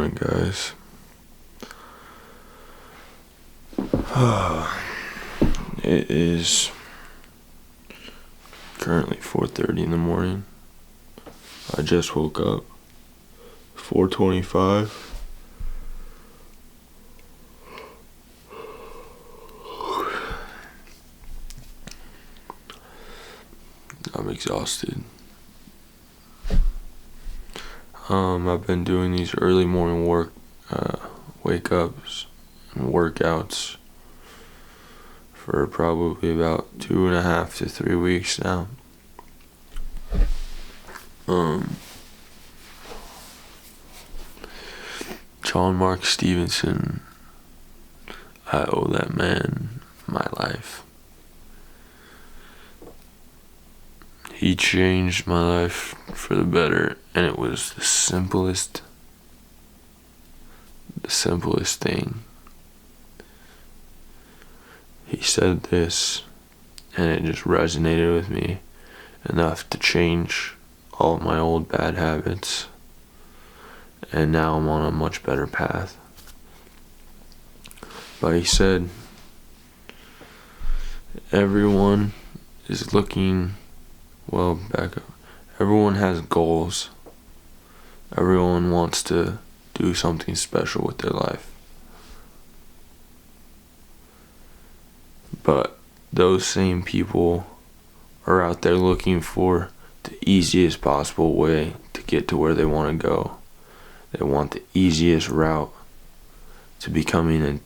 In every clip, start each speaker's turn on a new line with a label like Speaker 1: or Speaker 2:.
Speaker 1: morning, guys. It is currently 4:30 in the morning. I just woke up. 4:25. I'm exhausted. I've been doing these early morning wake ups and workouts for probably about 2.5 to 3 weeks now. John Mark Stevenson, I owe that man my life. He changed my life for the better, and it was the simplest thing. He said this, and it just resonated with me enough to change all of my old bad habits, and now I'm on a much better path. But he said, everyone is looking, back up. Everyone has goals. Everyone wants to do something special with their life. But those same people are out there looking for the easiest possible way to get to where they want to go. They want the easiest route to becoming a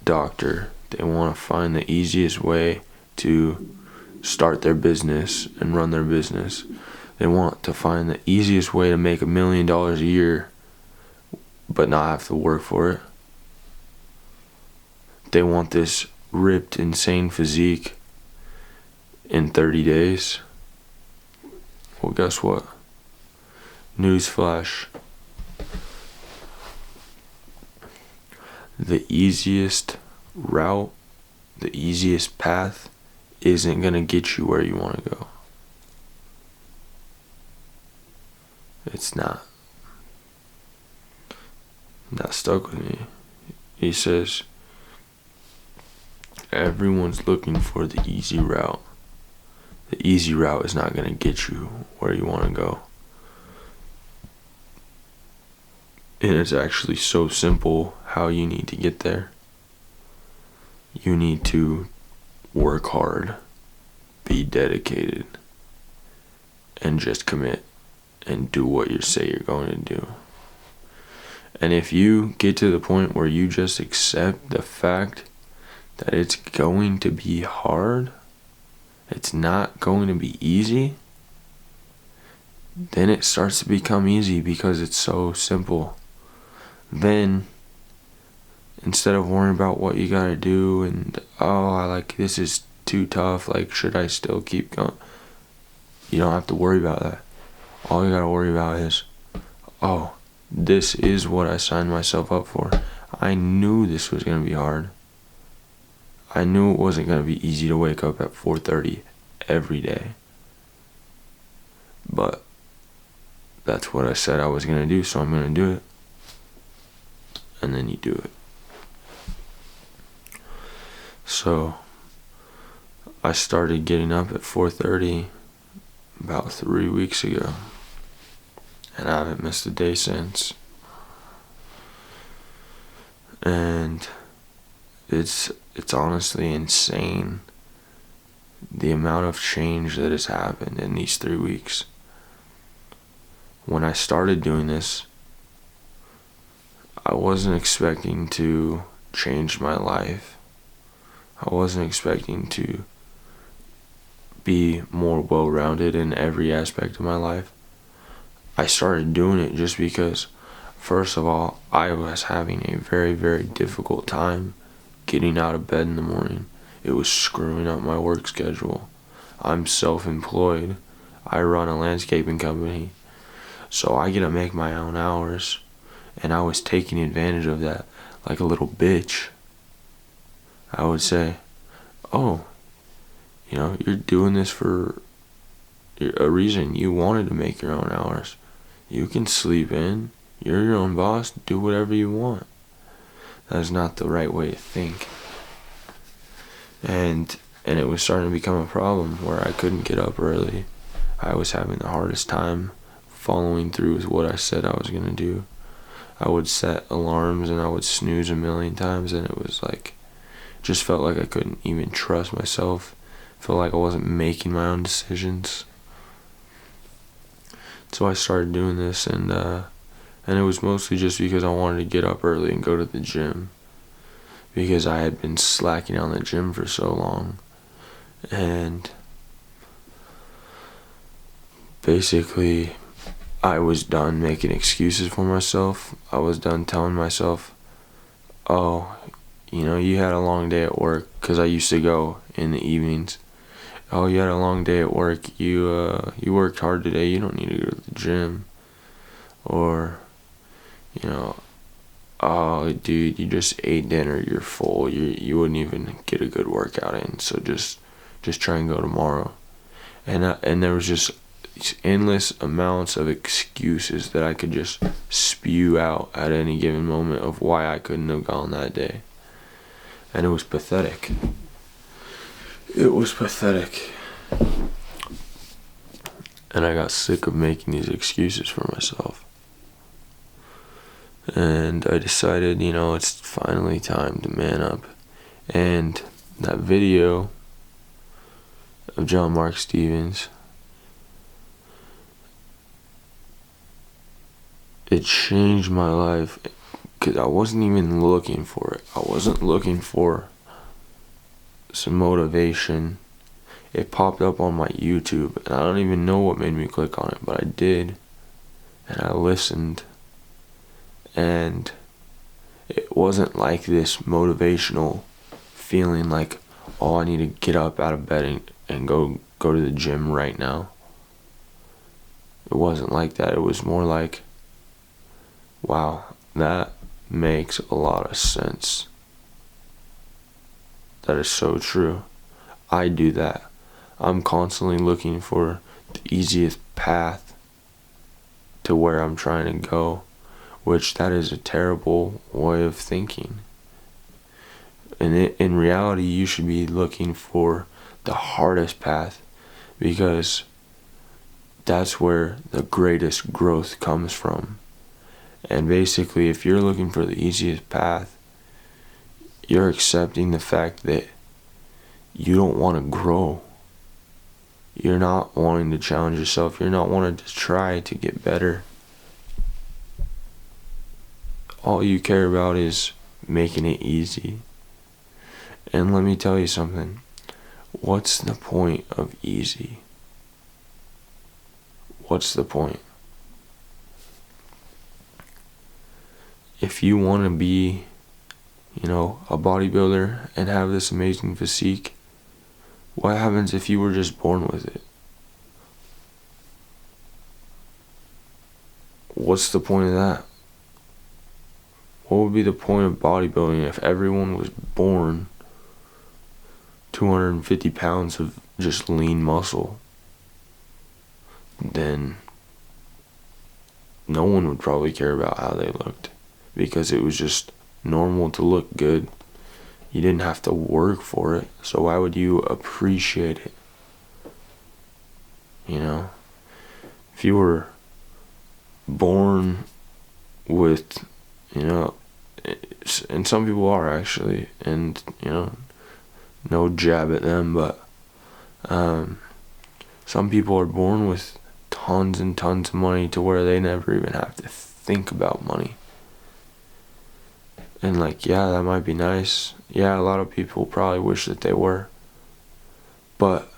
Speaker 1: doctor. They want to find the easiest way to start their business and run their business. They want to find the easiest way to make $1 million a year but not have to work for it. They want this ripped, insane physique in 30 days. Well, guess what? Newsflash. The easiest route, the easiest path isn't going to get you where you want to go. It's not. That stuck with me. He says, everyone's looking for the easy route. The easy route is not going to get you where you want to go. And it's actually so simple how you need to get there. You need to work hard, be dedicated, and just commit and do what you say you're going to do. And if you get to the point where you just accept the fact that it's going to be hard, it's not going to be easy, then it starts to become easy because it's so simple. Then, instead of worrying about what you gotta do and, this is too tough, should I still keep going? You don't have to worry about that. All you gotta worry about is, this is what I signed myself up for. I knew this was gonna be hard. I knew it wasn't gonna be easy to wake up at 4:30 every day. But that's what I said I was gonna do, so I'm gonna do it. And then you do it. So I started getting up at 4:30 about 3 weeks ago, and I haven't missed a day since. And it's honestly insane the amount of change that has happened in these 3 weeks. When I started doing this, I wasn't expecting to change my life. I wasn't expecting to be more well-rounded in every aspect of my life. I started doing it just because, first of all, I was having a very, very difficult time getting out of bed in the morning. It was screwing up my work schedule. I'm self-employed. I run a landscaping company, so I get to make my own hours, and I was taking advantage of that like a little bitch. I would say, you're doing this for a reason. You wanted to make your own hours. You can sleep in. You're your own boss. Do whatever you want. That is not the right way to think. And it was starting to become a problem where I couldn't get up early. I was having the hardest time following through with what I said I was going to do. I would set alarms and I would snooze a million times, and it was like, just felt like I couldn't even trust myself. Felt like I wasn't making my own decisions. So I started doing this, and it was mostly just because I wanted to get up early and go to the gym, because I had been slacking on the gym for so long. And basically, I was done making excuses for myself. I was done telling myself, oh, you had a long day at work, because I used to go in the evenings. Oh, you had a long day at work. You worked hard today. You don't need to go to the gym. Or, oh, dude, you just ate dinner. You're full. You wouldn't even get a good workout in. So just try and go tomorrow. And there was just endless amounts of excuses that I could just spew out at any given moment of why I couldn't have gone that day. And it was pathetic. It was pathetic. And I got sick of making these excuses for myself. And I decided, it's finally time to man up. And that video of John Mark Stevens, it changed my life, because I wasn't even looking for it. I wasn't looking for some motivation. It popped up on my YouTube, and I don't even know what made me click on it, but I did, and I listened, and it wasn't like this motivational feeling like, oh, I need to get up out of bed and go to the gym right now. It wasn't like that. It was more like, wow, that makes a lot of sense. That is so true. I do that. I'm constantly looking for the easiest path to where I'm trying to go, which that is a terrible way of thinking. And in reality, you should be looking for the hardest path, because that's where the greatest growth comes from. And basically, if you're looking for the easiest path, you're accepting the fact that you don't want to grow. You're not wanting to challenge yourself. You're not wanting to try to get better. All you care about is making it easy. And let me tell you something. What's the point of easy? What's the point? If you want to be, a bodybuilder and have this amazing physique, what happens if you were just born with it? What's the point of that? What would be the point of bodybuilding if everyone was born 250 pounds of just lean muscle? Then no one would probably care about how they looked, because it was just normal to look good. You didn't have to work for it, so why would you appreciate it? If you were born with, and some people are actually, and no jab at them, but some people are born with tons and tons of money to where they never even have to think about money. And yeah, that might be nice. Yeah, a lot of people probably wish that they were. But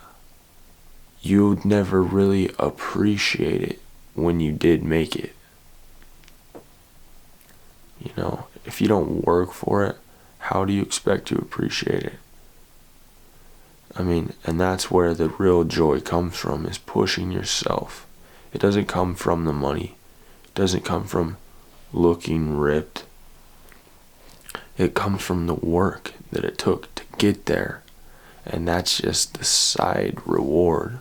Speaker 1: you'd never really appreciate it when you did make it. If you don't work for it, how do you expect to appreciate it? And that's where the real joy comes from, is pushing yourself. It doesn't come from the money. It doesn't come from looking ripped. It comes from the work that it took to get there. And that's just the side reward,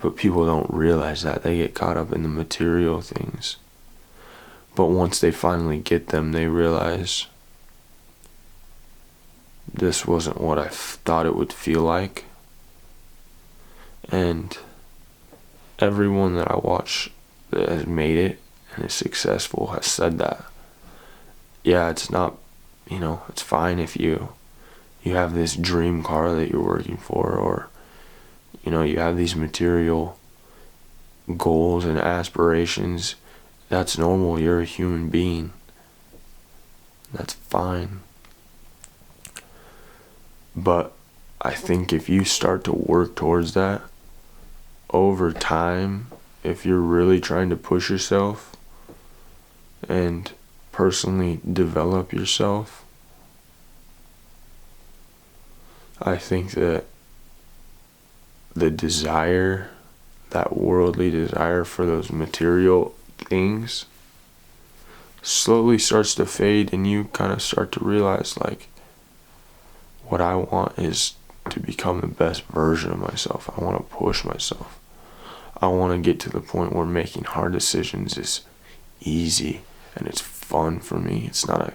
Speaker 1: But people don't realize that. They get caught up in the material things. But once they finally get them, they realize this wasn't what I thought it would feel like. And everyone that I watch that has made it and is successful has said that. Yeah, it's not, it's fine if you have this dream car that you're working for, or, you have these material goals and aspirations. That's normal. You're a human being. That's fine. But I think if you start to work towards that over time, if you're really trying to push yourself and personally develop yourself, I think that the desire, that worldly desire for those material things, slowly starts to fade, and you kind of start to realize, like, what I want is to become the best version of myself. I want to push myself. I want to get to the point where making hard decisions is easy and it's fun for me. It's not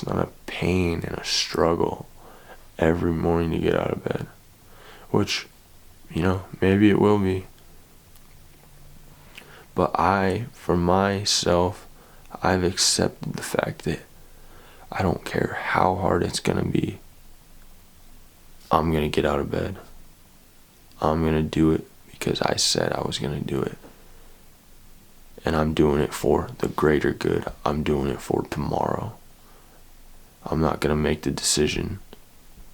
Speaker 1: a pain and a struggle every morning to get out of bed, which, maybe it will be. But for myself, I've accepted the fact that I don't care how hard it's going to be. I'm going to get out of bed. I'm going to do it because I said I was going to do it. And I'm doing it for the greater good. I'm doing it for tomorrow. I'm not going to make the decision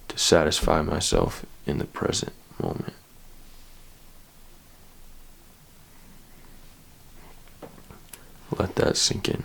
Speaker 1: to satisfy myself in the present moment. Let that sink in.